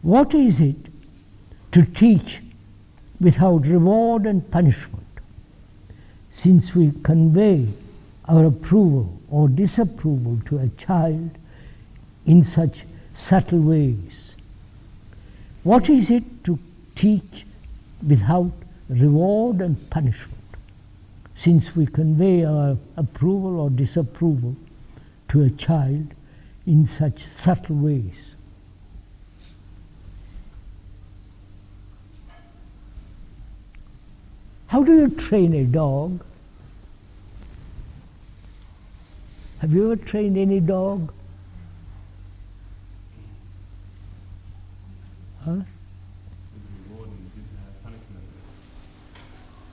What is it to teach without reward and punishment, since we convey our approval or disapproval to a child in such subtle ways? What is it to teach without reward and punishment, since we convey our approval or disapproval to a child in such subtle ways? How do you train a dog? Have you ever trained any dog? Huh?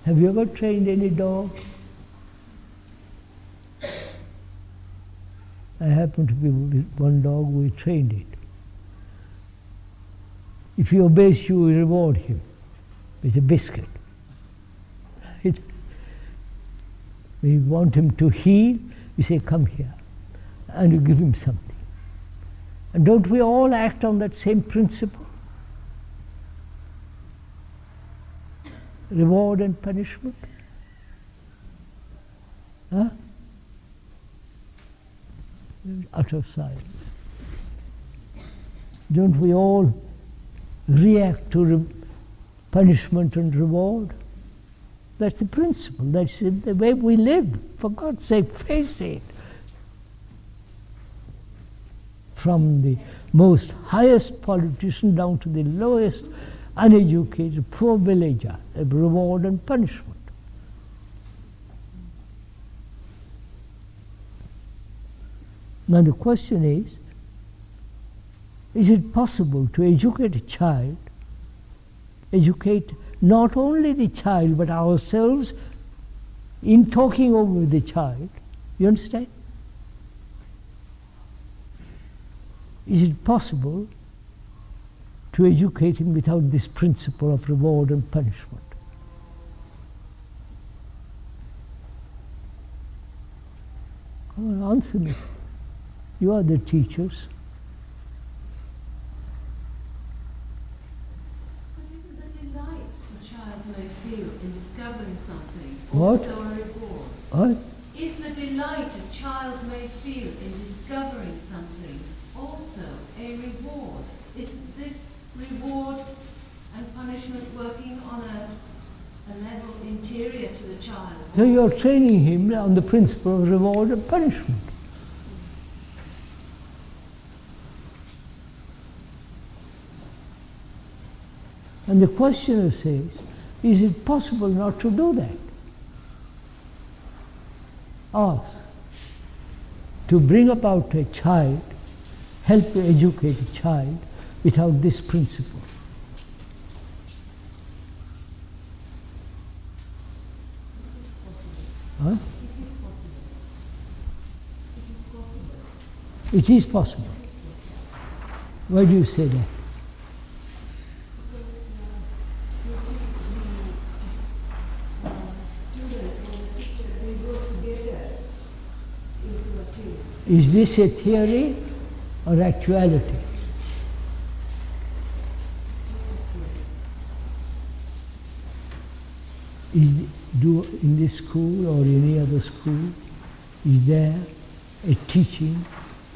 Have you ever trained any dog? I happened to be with one dog, we trained it. If he obeys you, you reward him with a biscuit. We want him to heal, you say, come here, and you give him something. And don't we all act on that same principle? Reward and punishment? Huh? Utter silence. Don't we all react to punishment and reward? That's the principle. That's the way we live. For God's sake, face it. From the most highest politician down to the lowest uneducated poor villager, a reward and punishment. Now the question is it possible to educate a child, educate not only the child but ourselves in talking over the child? You understand? Is it possible to educate him without this principle of reward and punishment? Come on, answer me. You are the teachers. But isn't the delight a child may feel in discovering something What? also a reward? What? Is the delight a child may feel in discovering something also a reward? Is this reward and punishment working on a level interior to the child? So you're training him on the principle of reward and punishment. And the questioner says, is it possible not to do that? Ask. To bring about a child, help to educate a child without this principle. Huh? It is possible. Why do you say that? Is this a theory or actuality? In this school or any other school, is there a teaching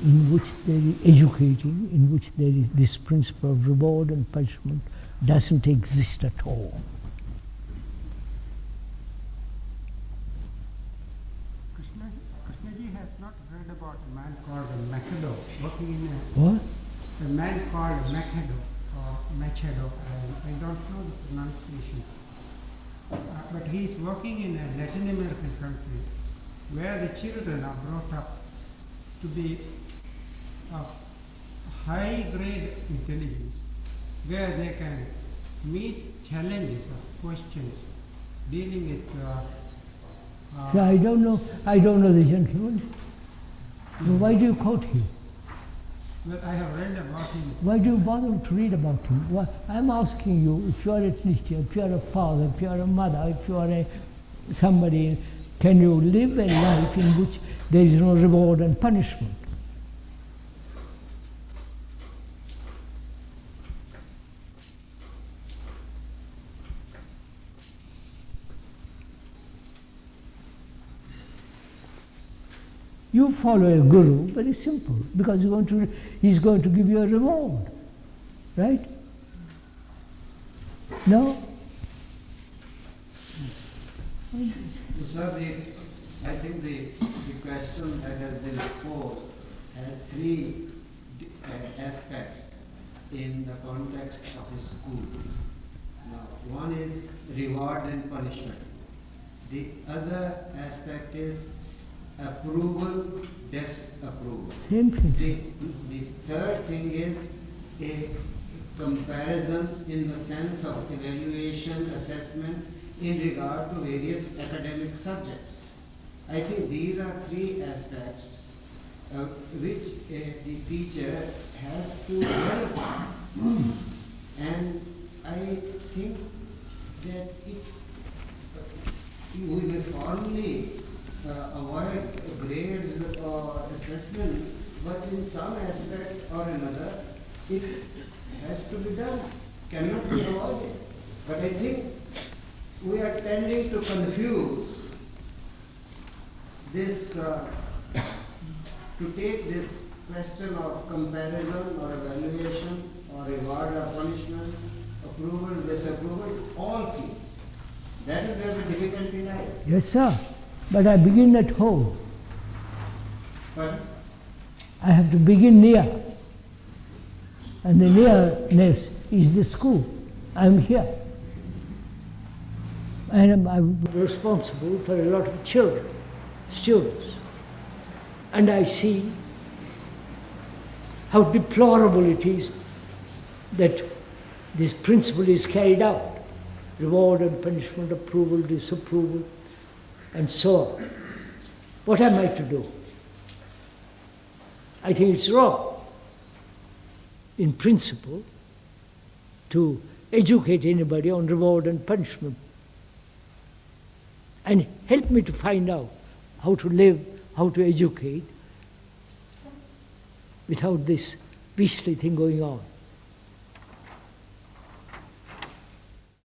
in which there is educating, in which there is this principle of reward and punishment doesn't exist at all? Krishnaji has not read about a man called Machado, working in What? a man called Machado, or Machado, I don't know the pronunciation. But he is working in a Latin American country where the children are brought up to be of high grade intelligence, where they can meet challenges of questions dealing with So I don't know the gentleman. Why do you quote him? well, I have read about him. Why do you bother to read about him? Why, I'm asking you, if you are a teacher, if you are a father, if you are a mother, if you are somebody, can you live a life in which there is no reward and punishment? You follow a guru, very simple, because he's going to give you a reward. Right? No? Sir, I think the question that has been posed has three aspects in the context of a school. Now, one is reward and punishment. The other aspect is approval, disapproval. Same thing. The third thing is a comparison in the sense of evaluation, assessment in regard to various academic subjects. I think these are three aspects which the teacher has to develop. And I think that we will only avoid grades or assessment, but in some aspect or another, it has to be done, cannot be avoided. But I think we are tending to confuse this, to take this question of comparison or evaluation or reward or punishment, approval, disapproval, all fields. That is where the difficulty lies. Yes, sir. But I begin at home. But I have to begin near. And the nearness is the school. I'm here. And I'm responsible for a lot of children, students. And I see how deplorable it is that this principle is carried out. Reward and punishment, approval, disapproval, and so on. What am I to do? I think it's wrong, in principle, to educate anybody on reward and punishment. And help me to find out how to live, how to educate, without this beastly thing going on.